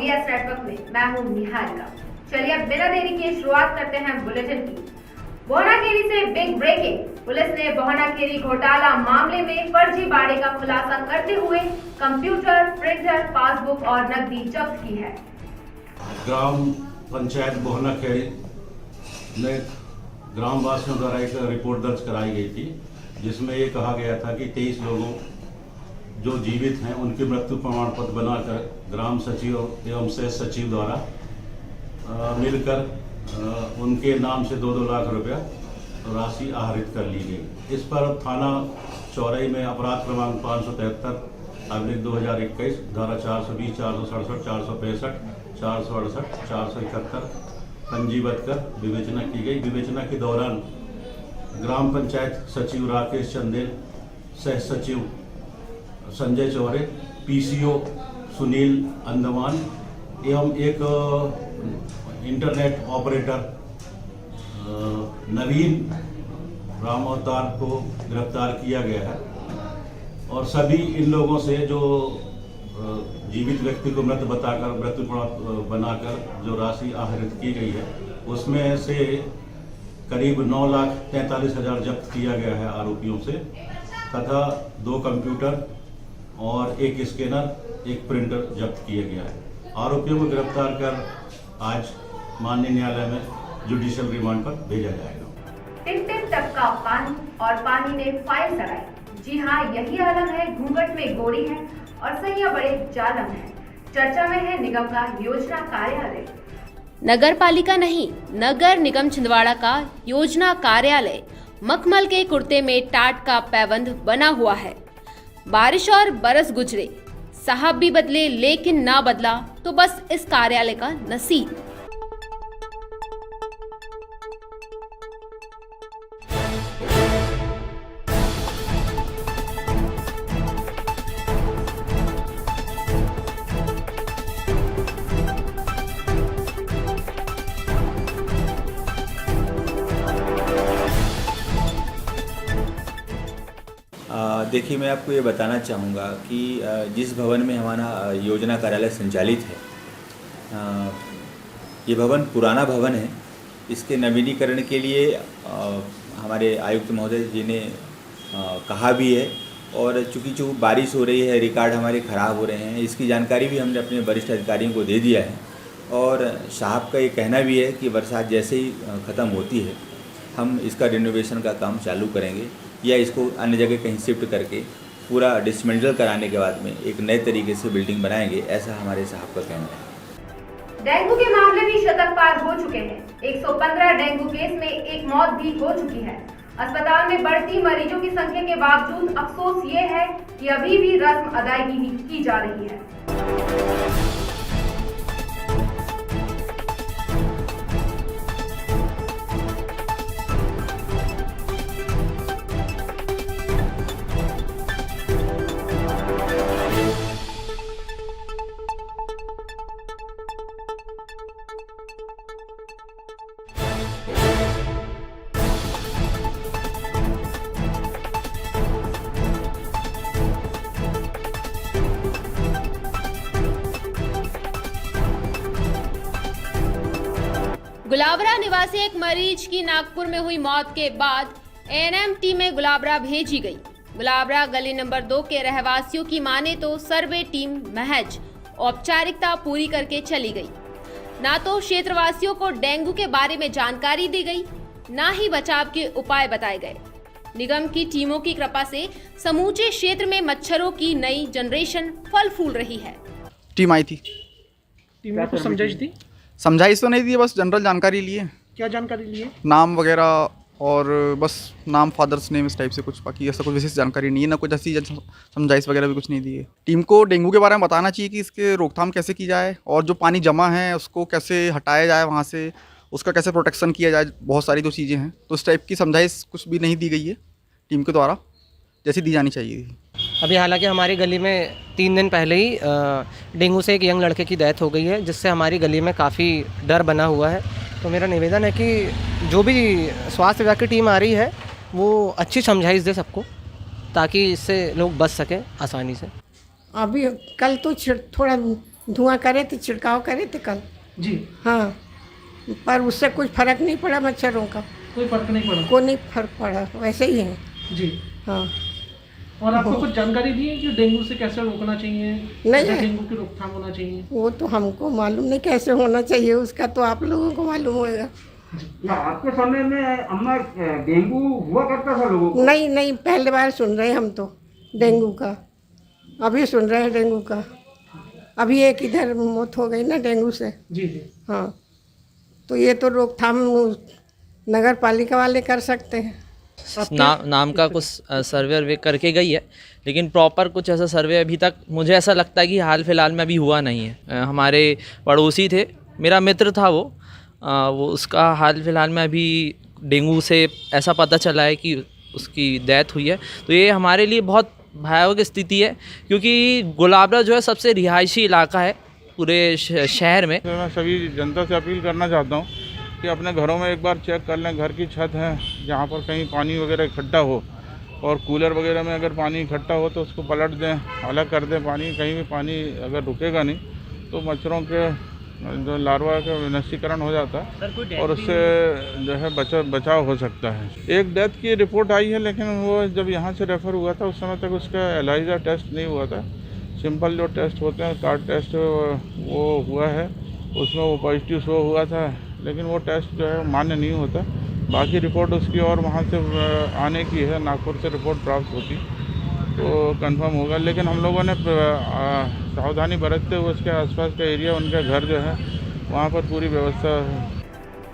VS network में मैं हूं निहारिका। चलिए अब बिना देरी के शुरुआत करते हैं बुलेटिन की। बोहनाखेरी से बिग ब्रेकिंग। पुलिस ने बोहनाखेरी घोटाला मामले में फर्जीवाड़े का खुलासा करते हुए कंप्यूटर, प्रिंटर, पासबुक और नकदी जब्त की है। ग्राम पंचायत बोहनाखेरी में ग्रामवासियों द्वारा एक रिपोर्ट दर्ज कराई गई थी, जिसमें ये कहा गया था कि 23 लोगों जो जीवित हैं उनके मृत्यु प्रमाण पत्र बनाकर ग्राम सचिव एवं सह सचिव द्वारा मिलकर उनके नाम से 2-2 लाख रुपया राशि आहरित कर ली गई। इस पर थाना चौरई में अपराध क्रमांक 573/2021 धारा 420, 467, 465, 468, 471 पंजीबद्ध कर विवेचना की गई। विवेचना के दौरान ग्राम पंचायत सचिव राकेश चंदेल, सह सचिव संजय चौरे, PCO सुनील अंडमान एवं एक इंटरनेट ऑपरेटर नवीन राम अवतार को गिरफ्तार किया गया है और सभी इन लोगों से जो जीवित व्यक्ति को मृत बताकर मृत्यु प्रमाण बनाकर जो राशि आहरित की गई है उसमें से करीब 9,43,000 जब्त किया गया है आरोपियों से, तथा 2 कंप्यूटर और 1 स्कैनर, 1 प्रिंटर जब्त किया गया है। आरोपियों को गिरफ्तार कर आज माननीय न्यायालय में जुडिशियल रिमांड पर भेजा जाएगा। टिम-टिम टपका पानी और पानी ने फाइल सड़ाई। जी हाँ, यही आलम है। घूंघट में गोरी है और सैया बड़े जालम है। चर्चा में है निगम का योजना कार्यालय। नगर पालिका नहीं, नगर निगम छिंदवाड़ा का योजना कार्यालय मखमल के कुर्ते में टाट का पैबंद बना हुआ है। बारिश और बरस गुजरे, साहब भी बदले, लेकिन ना बदला तो बस इस कार्यालय का नसीब। देखिए, मैं आपको ये बताना चाहूँगा कि जिस भवन में हमारा योजना कार्यालय संचालित है, ये भवन पुराना भवन है। इसके नवीनीकरण के लिए हमारे आयुक्त महोदय जी ने कहा भी है, और चूँकि बारिश हो रही है, रिकॉर्ड हमारे ख़राब हो रहे हैं, इसकी जानकारी भी हमने अपने वरिष्ठ अधिकारियों को दे दिया है। और साहब का ये कहना भी है कि बरसात जैसे ही ख़त्म होती है हम इसका रिनोवेशन का काम चालू करेंगे, या इसको अन्य जगह कहीं शिफ्ट करके पूरा डिसमेंटल कराने के बाद में एक नए तरीके से बिल्डिंग बनाएंगे, ऐसा हमारे साहब का कहना है। डेंगू के मामले भी शतक पार हो चुके हैं। 115 डेंगू केस में एक मौत भी हो चुकी है। अस्पताल में बढ़ती मरीजों की संख्या के बावजूद अफसोस ये है कि अभी भी रस्म अदायगी ही की जा रही है। गुलाबरा निवासी एक मरीज की नागपुर में हुई मौत के बाद ANM टीम में गुलाबरा भेजी गई। गुलाबरा गली नंबर 2 के रहवासियों की माने तो सर्वे टीम महज औपचारिकता पूरी करके चली गई। ना तो क्षेत्रवासियों को डेंगू के बारे में जानकारी दी गई, ना ही बचाव के उपाय बताए गए। निगम की टीमों की कृपा से समूचे क्षेत्र में मच्छरों की नई जनरेशन फल फूल रही है। टीम आई थी। टीम में कुछ समझाइश दी? समझाइश तो नहीं दी, बस जनरल जानकारी लिए। क्या जानकारी लिए? नाम वगैरह और बस नाम, फादर्स नेम, इस टाइप से कुछ। बाकी ऐसा कुछ विशेष जानकारी नहीं है, ना कुछ ऐसी समझाइश वगैरह भी कुछ नहीं दी है। टीम को डेंगू के बारे में बताना चाहिए कि इसके रोकथाम कैसे की जाए और जो पानी जमा है उसको कैसे हटाया जाए वहाँ से, उसका कैसे प्रोटेक्शन किया जाए। बहुत सारी जो चीज़ें हैं, तो इस टाइप की समझाइश कुछ भी नहीं दी गई है टीम के द्वारा, जैसी दी जानी चाहिए थी। अभी हालांकि हमारी गली में 3 दिन पहले ही डेंगू से एक यंग लड़के की डेथ हो गई है, जिससे हमारी गली में काफ़ी डर बना हुआ है। तो मेरा निवेदन है कि जो भी स्वास्थ्य विभाग की टीम आ रही है वो अच्छी समझाइश दे सबको, ताकि इससे लोग बच सकें आसानी से। अभी कल तो थोड़ा धुआं करे थे, छिड़काव करे थे कल। जी। हाँ, पर उससे कुछ फर्क नहीं पड़ा मच्छरों का, कोई फर्क नहीं पड़ा। को नहीं फर्क पड़ा, वैसे ही है। जी। हाँ। और आपको कुछ जानकारी दी है कि डेंगू से कैसे रोकना चाहिए, नहीं कैसे है। डेंगू की रोकथाम होना चाहिए? वो तो हमको मालूम नहीं कैसे होना चाहिए, उसका तो आप लोगों को मालूम होगा। आपके समय में अम्मा डेंगू हुआ करता था लोगों को? नहीं नहीं, पहले बार सुन रहे हैं हम तो डेंगू का, अभी सुन रहे हैं डेंगू का। अभी एक इधर मौत हो गई ना डेंगू से। जी जी। हाँ, तो ये तो रोकथाम नगर पालिका वाले कर सकते हैं। नाम का कुछ सर्वे वर्वे करके गई है, लेकिन प्रॉपर कुछ ऐसा सर्वे अभी तक मुझे ऐसा लगता है कि हाल फिलहाल में अभी हुआ नहीं है। हमारे पड़ोसी थे, मेरा मित्र था वो उसका हाल फिलहाल में अभी डेंगू से ऐसा पता चला है कि उसकी डेथ हुई है। तो ये हमारे लिए बहुत भयावह स्थिति है, क्योंकि गुलाबरा जो है सबसे रिहायशी इलाका है पूरे शहर में। मैं सभी जनता से अपील करना चाहता हूँ कि अपने घरों में एक बार चेक कर लें, घर की छत है जहाँ पर कहीं पानी वगैरह इकट्ठा हो, और कूलर वगैरह में अगर पानी इकट्ठा हो तो उसको पलट दें, अलग कर दें पानी। कहीं भी पानी अगर रुकेगा नहीं तो मच्छरों के जो लार्वा का विनष्टीकरण हो जाता है और उससे जो है बचाव हो सकता है। एक डेथ की रिपोर्ट आई है, लेकिन वो जब यहाँ से रेफ़र हुआ था उस समय तक उसका एलाइजा टेस्ट नहीं हुआ था। सिंपल जो टेस्ट होते हैं, कार्ड टेस्ट, वो हुआ है, उसमें वो पॉजिटिव शो हुआ था, लेकिन वो टेस्ट जो है मान्य नहीं होता। बाकी रिपोर्ट उसकी और वहाँ से आने की है, नागपुर से रिपोर्ट प्राप्त होती तो कंफर्म होगा। लेकिन हम लोगों ने सावधानी बरतते हुए उसके आसपास का एरिया, उनके घर जो है वहाँ पर पूरी व्यवस्था।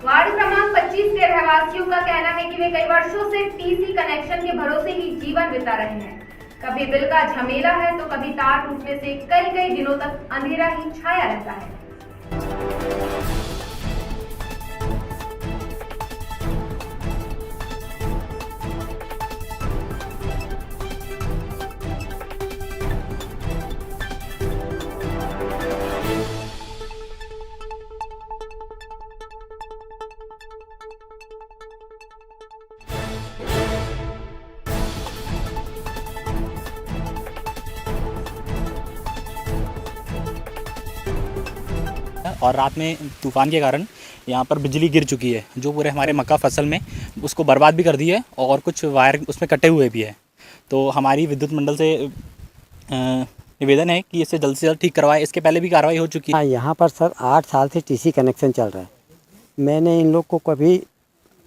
वार्ड क्रमांक 25 के रहवासियों का कहना है कि वे कई वर्षों से टीसी कनेक्शन के भरोसे ही जीवन बिता रहे हैं। कभी बिल का झमेला है तो कभी तार टूटने से कई दिनों तक अंधेरा ही छाया रहता है। और रात में तूफ़ान के कारण यहाँ पर बिजली गिर चुकी है, जो पूरे हमारे मक्का फसल में उसको बर्बाद भी कर दी है और कुछ वायर उसमें कटे हुए भी है। तो हमारी विद्युत मंडल से निवेदन है कि इसे जल्द से जल्द ठीक करवाए। इसके पहले भी कार्रवाई हो चुकी है। यहाँ पर सर 8 साल से टीसी कनेक्शन चल रहा है। मैंने इन लोग को कभी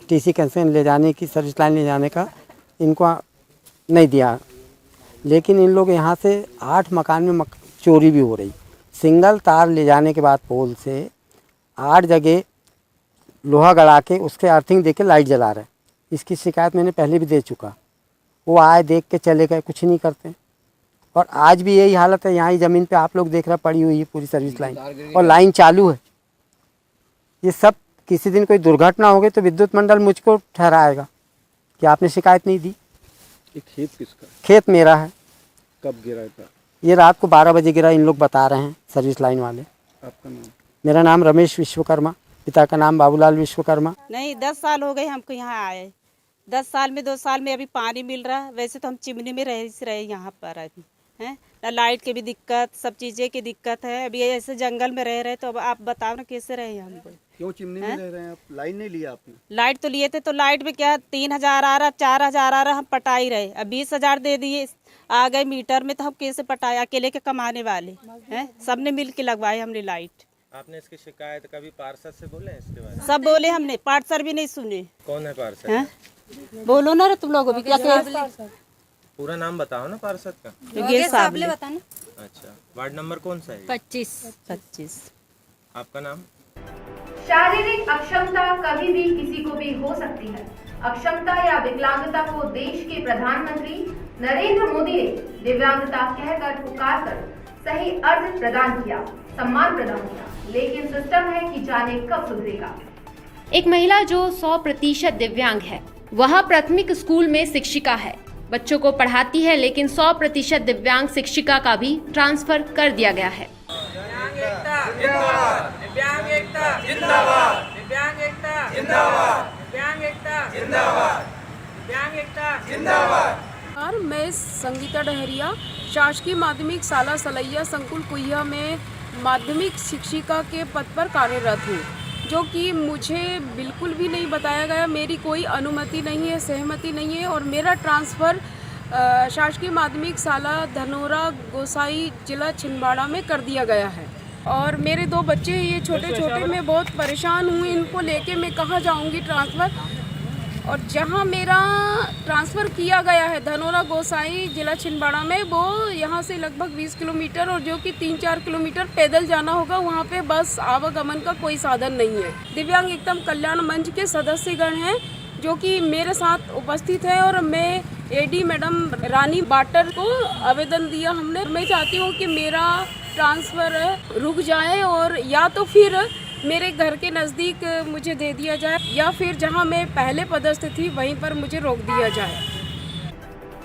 टीसी कनेक्शन ले जाने की, सर्विस लाइन ले जाने का इनको नहीं दिया, लेकिन इन लोग यहाँ से 8 मकान में चोरी भी हो रही। सिंगल तार ले जाने के बाद पोल से 8 जगह लोहा गड़ा के उसके अर्थिंग दे के लाइट जला रहे। इसकी शिकायत मैंने पहले भी दे चुका। वो आए, देख के चले गए, कुछ नहीं करते। और आज भी यही हालत है। यहाँ ही ज़मीन पे आप लोग देख रहे, पड़ी हुई है पूरी सर्विस लाइन और लाइन चालू है। ये सब किसी दिन कोई दुर्घटना हो गई तो विद्युत मंडल मुझको ठहराएगा कि आपने शिकायत नहीं दी। खेत किसका? खेत मेरा है। कब गिरा था? ये रात को 12 बजे गिरा, इन लोग बता रहे हैं सर्विस लाइन वाले। आपका नाम? मेरा नाम रमेश विश्वकर्मा, पिता का नाम बाबूलाल विश्वकर्मा। नहीं, 10 साल हो गए हमको यहाँ आए। 10 साल में 2 साल में अभी पानी मिल रहा है। वैसे तो हम चिमनी में रहे यहाँ पर अभी हैं ना, लाइट की भी दिक्कत, सब चीज़ें की दिक्कत है। अभी ऐसे जंगल में रह रहे तो अब आप बताओ ना कैसे रहे हम। क्यों चिमनी में रह रहे हैं आप? लाइन नहीं लिया आपने? लाइट तो लिए थे, तो लाइट में क्या 3000 आ रहा, 4000 आ रहा, हम पटाई रहे। अब 20000 दे दिए आ गए मीटर में, तो हम कैसे पटाए? अकेले के कमाने वाले हैं, सबने मिल के लगवाए हमने लाइट। आपने इसकी शिकायत कभी पार्षद से बोले इसके बारे में? सब बोले हमने, पार्षद भी नहीं सुने। कौन है पार्षद? बोलो ना तुम लोग भी, क्या पूरा नाम बताओ ना पार्षद का। योगेश साहब ने बताना। अच्छा, वार्ड नंबर कौन सा है? 25। आपका नाम? शारीरिक अक्षमता कभी भी किसी को भी हो सकती है। अक्षमता या विकलांगता को देश के प्रधानमंत्री नरेंद्र मोदी ने दिव्यांगता कहकर पुकार कर सही अर्थ प्रदान किया, सम्मान प्रदान किया। लेकिन सिस्टम है कि जाने कब सुधरेगा। एक महिला जो 100% दिव्यांग है, वह प्राथमिक स्कूल में शिक्षिका है, बच्चों को पढ़ाती है, लेकिन 100% दिव्यांग शिक्षिका का भी ट्रांसफर कर दिया गया है। मैं संगीता डहरिया शासकीय माध्यमिक शाला सलैया संकुल कुइया में माध्यमिक शिक्षिका के पद पर कार्यरत हूँ, जो कि मुझे बिल्कुल भी नहीं बताया गया, मेरी कोई अनुमति नहीं है, सहमति नहीं है और मेरा ट्रांसफ़र शासकीय माध्यमिक शाला धनोरा गोसाई जिला छिंदवाड़ा में कर दिया गया है। और मेरे 2 बच्चे हैं, ये छोटे छोटे, मैं बहुत परेशान हूँ इनको लेके, मैं कहाँ जाऊँगी ट्रांसफ़र। और जहाँ मेरा ट्रांसफ़र किया गया है धनोरा गोसाई जिला छिंदवाड़ा में, वो यहाँ से लगभग 20 किलोमीटर और जो कि 3-4 किलोमीटर पैदल जाना होगा, वहाँ पे बस आवागमन का कोई साधन नहीं है। दिव्यांग एकदम कल्याण मंच के सदस्यगण हैं जो कि मेरे साथ उपस्थित है और मैं एडी मैडम रानी बाटर को आवेदन दिया हमने। मैं चाहती हूँ कि मेरा ट्रांसफ़र रुक जाए और या तो फिर मेरे घर के नज़दीक मुझे दे दिया जाए या फिर जहां मैं पहले पदस्थ थी वहीं पर मुझे रोक दिया जाए।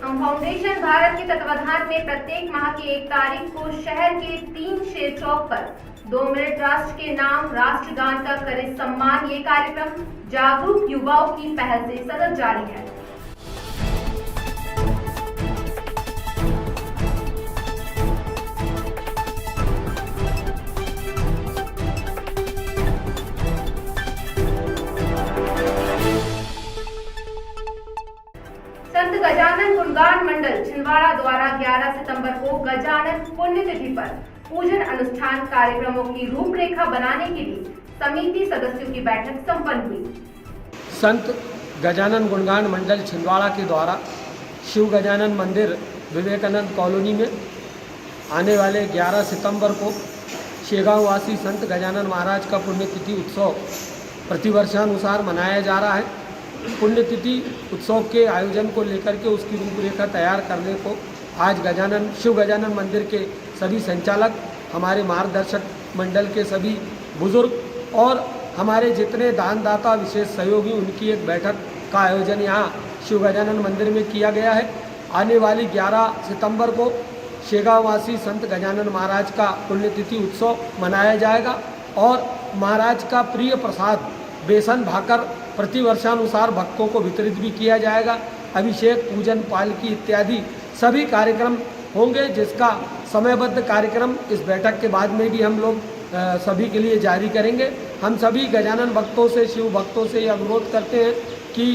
हम फाउंडेशन भारत के तत्वाधान में प्रत्येक माह की 1 तारीख को शहर के 3 शेर चौक पर 2 मिनट राष्ट्र के नाम राष्ट्रगान का करे सम्मान। ये कार्यक्रम जागरूक युवाओं की पहल से सतत जारी है। संत गजानन गुणगान मंडल छिंदवाड़ा द्वारा 11 सितंबर को गजानन पुण्यतिथि पर पूजन अनुष्ठान कार्यक्रमों की रूपरेखा बनाने के लिए समिति सदस्यों की बैठक संपन्न हुई। संत गजानन गुणगान मंडल छिंदवाड़ा के द्वारा शिव गजानन मंदिर विवेकानंद कॉलोनी में आने वाले 11 सितंबर को शेगांव वासी संत गजानन महाराज का पुण्यतिथि उत्सव प्रतिवर्षानुसार मनाया जा रहा है। पुण्यतिथि उत्सव के आयोजन को लेकर के उसकी रूपरेखा तैयार करने को आज शिव गजानन मंदिर के सभी संचालक, हमारे मार्गदर्शक मंडल के सभी बुजुर्ग और हमारे जितने दानदाता विशेष सहयोगी, उनकी एक बैठक का आयोजन यहाँ शिव गजानन मंदिर में किया गया है। आने वाली 11 सितंबर को शेगांववासी संत गजानन महाराज का पुण्यतिथि उत्सव मनाया जाएगा और महाराज का प्रिय प्रसाद बेसन भाकर प्रतिवर्षानुसार भक्तों को वितरित भी किया जाएगा। अभिषेक, पूजन, पालकी इत्यादि सभी कार्यक्रम होंगे, जिसका समयबद्ध कार्यक्रम इस बैठक के बाद में भी हम लोग सभी के लिए जारी करेंगे। हम सभी गजानन भक्तों से, शिव भक्तों से यह अनुरोध करते हैं कि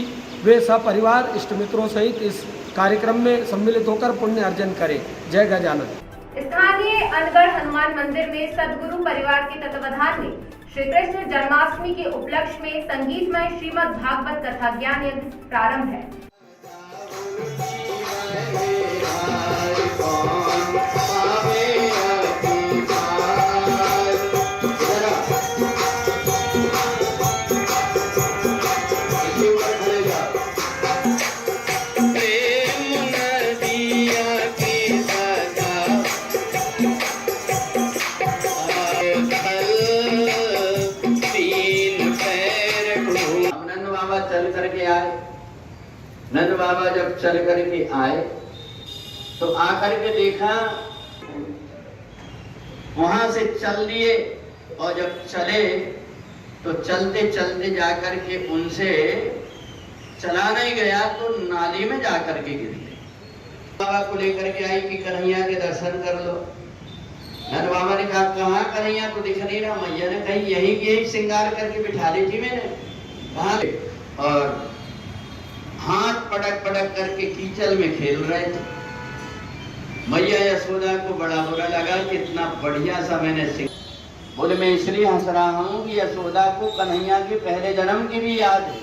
वे सपरिवार इष्ट मित्रों सहित इस कार्यक्रम में सम्मिलित होकर पुण्य अर्जन करें। जय गजानन। स्थानीय अनगढ़ हनुमान मंदिर में सदगुरु परिवार के तत्वाधान में श्री कृष्ण जन्माष्टमी के उपलक्ष्य में संगीतमय श्रीमद् भागवत कथा ज्ञान यज्ञ प्रारंभ है। नंद बाबा जब चल करके आए तो आकर के देखा, वहां से चल लिए और जब चले तो चलते चलते जाकर के उनसे चला नहीं गया तो नाली में जाकर के गिर गए। बाबा को लेकर के आई कि कन्हैया के दर्शन कर लो। नंद बाबा ने कहा कहाँ कन्हैया तो दिख नहीं रहा। मैया ने कही यही श्रृंगार करके बिठा ली थी मैंने। कहाँ? और हाथ पटक पटक करके कीचड़ में खेल रहे थे। मैया यशोदा को बड़ा बुरा लगा कि इतना बढ़िया सा मैंने बोले मैं इसलिए हंस रहा हूँ कि यशोदा को कन्हैया के पहले जन्म की भी याद है।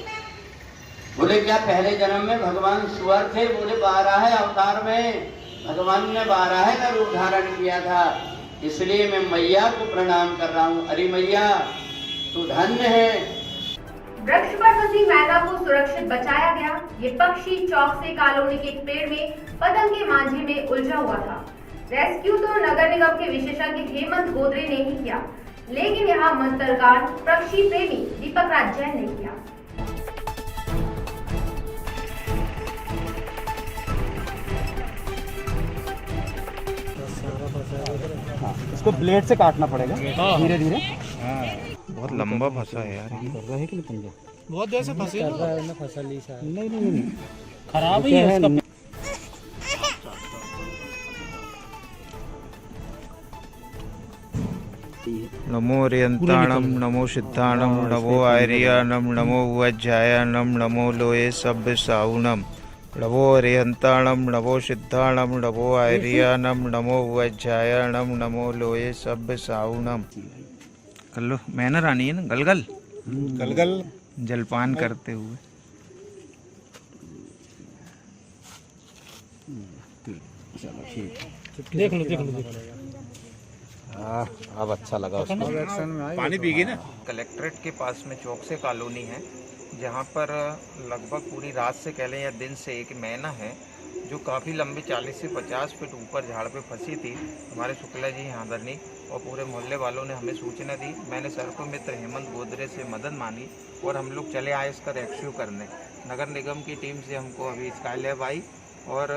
बोले क्या पहले जन्म में भगवान सुअर थे? बोले 12 अवतार में भगवान ने 12 का रूप धारण किया था, इसलिए मैं मैया को प्रणाम कर रहा हूँ। अरे मैया तू धन्य है। वृक्ष पर फंसी मैना को सुरक्षित बचाया गया। ये पक्षी चौक से कॉलोनी के एक पेड़ में पतंग के मांझे में उलझा हुआ था। रेस्क्यू तो नगर निगम के विशेषज्ञ हेमंत गोदरे ने ही किया, लेकिन यहाँ मंत्रगान पक्षी प्रेमी दीपक राज जैन ने किया। इसको ब्लेड से काटना पड़ेगा धीरे धीरे। बहुत लंबा फंसा है यार। कर रहा है कि नहीं पंजा? बहुत देर से फंसे कर रहा है ना, फसल ही सा। नहीं खराब ही है इसका। जाती है। नमो रियंताणम नमो सिद्धाणम नमो आर्यानम नमो वज्जायानम नमो लोये सभ्य साउनम नमो रियंताणम नमो सिद्धाणम नमो आर्यानम नमो वज्जायानम नमो लोये सभ्य साउनम। कर लो, मैनर आनी है ना, गलगल गलगल जलपान करते हुए। चलो ठीक, देख लो। अब अच्छा लगा उसको। पानी पीगी ना। कलेक्ट्रेट के पास में चौकसे कॉलोनी है, जहाँ पर लगभग पूरी रात से कह लें या दिन से एक मैना है जो काफ़ी लंबी 40 से 50 फीट ऊपर झाड़ पे फंसी थी। हमारे शुक्ला जी यहाँ दरनी और पूरे मोहल्ले वालों ने हमें सूचना दी। मैंने सर्प मित्र हेमंत गोदरे से मदद मांगी और हम लोग चले आए इसका रेस्क्यू करने। नगर निगम की टीम से हमको अभी स्काई लैब आई और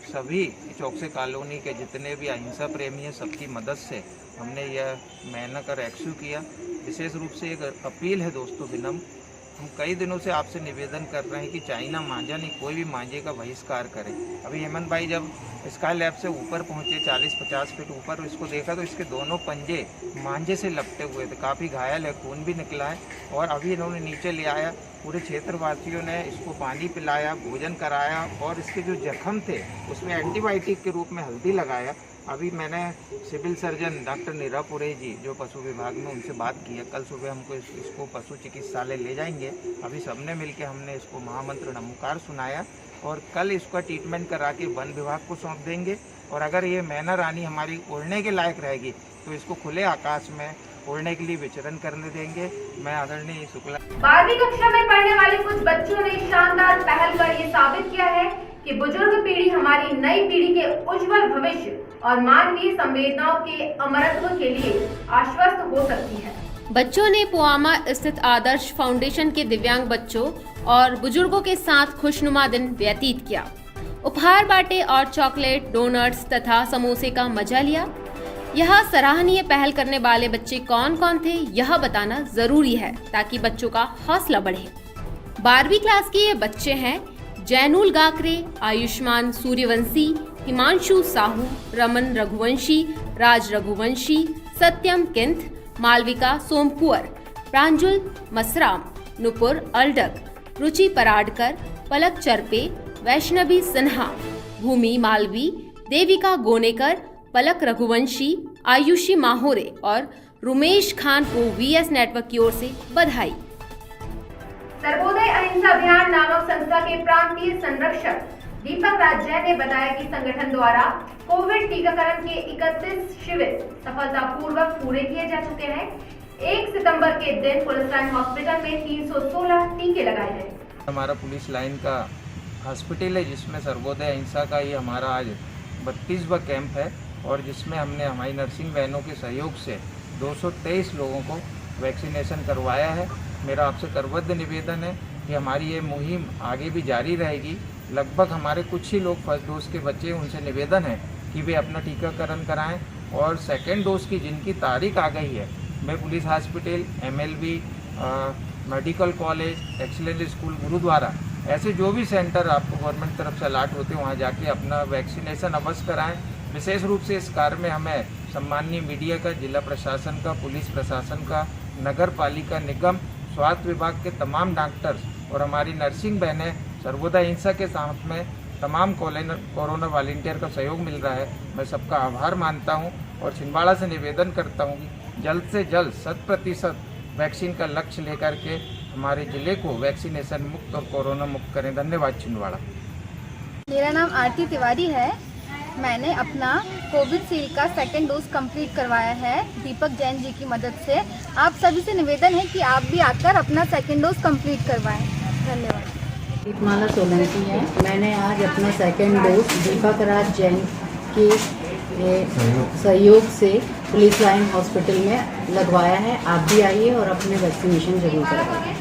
सभी चौकसे कॉलोनी के जितने भी अहिंसा प्रेमी हैं सबकी मदद से हमने यह मैना का रेस्क्यू किया। विशेष रूप से एक अपील है दोस्तों विनम्र, हम कई दिनों से आपसे निवेदन कर रहे हैं कि चाइना मांझा नहीं, कोई भी मांझे का बहिष्कार करे। अभी हेमंत भाई जब स्काई लैब से ऊपर पहुंचे 40-50 फीट ऊपर, इसको देखा तो इसके दोनों पंजे मांझे से लपटे हुए थे, काफ़ी घायल है, खून भी निकला है। और अभी इन्होंने नीचे ले आया, पूरे क्षेत्रवासियों ने इसको पानी पिलाया, भोजन कराया और इसके जो जख्म थे उसमें एंटीबायोटिक के रूप में हल्दी लगाया। अभी मैंने सिविल सर्जन डॉक्टर नीरापुरे जी जो पशु विभाग में, उनसे बात की है। कल सुबह हमको इसको पशु चिकित्सालय ले जाएंगे। अभी सबने मिलकर हमने इसको महामंत्र नमोकार सुनाया और कल इसका ट्रीटमेंट करा के वन विभाग को सौंप देंगे। और अगर ये मैना रानी हमारी उड़ने के लायक रहेगी तो इसको खुले आकाश में उड़ने के लिए विचरण करने देंगे। मैं आदरणीय शुक्ला। 12वीं कक्षा में पढ़ने वाले कुछ बच्चों ने शानदार पहल कर ये साबित किया है कि बुजुर्ग पीढ़ी हमारी नई पीढ़ी के उज्जवल भविष्य और मानवीय संवेदनाओं के अमरत्व के लिए आश्वस्त हो सकती है। बच्चों ने पुआमा स्थित आदर्श फाउंडेशन के दिव्यांग बच्चों और बुजुर्गों के साथ खुशनुमा दिन व्यतीत किया, उपहार बांटे और चॉकलेट, डोनट्स तथा समोसे का मजा लिया। यह सराहनीय पहल करने वाले बच्चे कौन कौन थे यह बताना जरूरी है ताकि बच्चों का हौसला बढ़े। 12वीं क्लास के ये बच्चे हैं जैनुल गाकरे, आयुष्मान सूर्यवंशी, हिमांशु साहू, रमन रघुवंशी, राज रघुवंशी, सत्यम किंथ, मालविका सोमकुअर, प्रांजुल मसराम, नुपुर अल्डक, रुचि पराडकर, पलक चरपे, वैष्णवी सिन्हा, भूमि मालवी, देविका गोनेकर, पलक रघुवंशी, आयुषी माहोरे और रुमेश खान को वीएस नेटवर्क की ओर से बधाई। सर्वोदय अहिंसा अभियान नामक संस्था के प्रांतीय संरक्षक दीपक राज जैन ने बताया कि संगठन द्वारा कोविड टीकाकरण के 31 शिविर सफलतापूर्वक पूरे किए जा चुके हैं। 1 सितंबर के दिन पुलिस लाइन हॉस्पिटल में 316 टीके लगाए गए। हमारा पुलिस लाइन का हॉस्पिटल है जिसमें सर्वोदय अहिंसा का ये हमारा आज 32वां कैंप है और जिसमें हमने हमारी नर्सिंग बहनों के सहयोग से 223 लोगों को वैक्सीनेशन करवाया है। मेरा आपसे करबद्ध निवेदन है कि हमारी ये मुहिम आगे भी जारी रहेगी। लगभग हमारे कुछ ही लोग फर्स्ट डोज के बच्चे, उनसे निवेदन है कि वे अपना टीकाकरण कराएं और सेकेंड डोज की जिनकी तारीख आ गई है, मैं police hospital, MLB, medical college, excellence school, gurdwara, ऐसे जो भी सेंटर आपको गवर्नमेंट तरफ से अलाट होते हैं वहाँ जाके अपना वैक्सीनेशन अवश्य कराएं। विशेष रूप से इस कार्य में हमें सम्मानीय मीडिया का, जिला प्रशासन का, पुलिस प्रशासन का, नगर पालिका निगम, स्वास्थ्य विभाग के तमाम डॉक्टर्स और हमारी नर्सिंग बहनें, सर्वोदय अहिंसा के साथ में तमाम कोरोना वॉलंटियर का सहयोग मिल रहा है। मैं सबका आभार मानता हूं और छिंदवाड़ा से निवेदन करता हूं कि जल्द से जल्द 100% वैक्सीन का लक्ष्य लेकर के हमारे जिले को वैक्सीनेशन मुक्त और कोरोना मुक्त करें। धन्यवाद छिंदवाड़ा। मेरा नाम आरती तिवारी है। मैंने अपना कोविशील्ड का सेकेंड डोज कंप्लीट करवाया है दीपक जैन जी की मदद से। आप सभी से निवेदन है कि आप भी आकर अपना सेकेंड डोज कंप्लीट करवाएं। धन्यवाद। दीपमाला सोलंकी है। मैंने आज अपना सेकेंड डोज दीपक राज जैन के सहयोग से पुलिस लाइन हॉस्पिटल में लगवाया है। आप भी आइए और अपने वैक्सीनेशन जरूर करवाइए।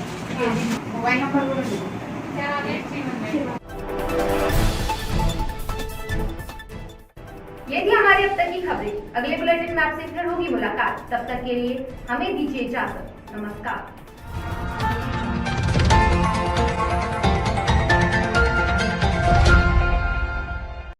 ये थी हमारी अब तक की खबरें। अगले बुलेटिन में आपसे फिर होगी मुलाकात। तब तक के लिए हमें दीजिए इजाजत। नमस्कार।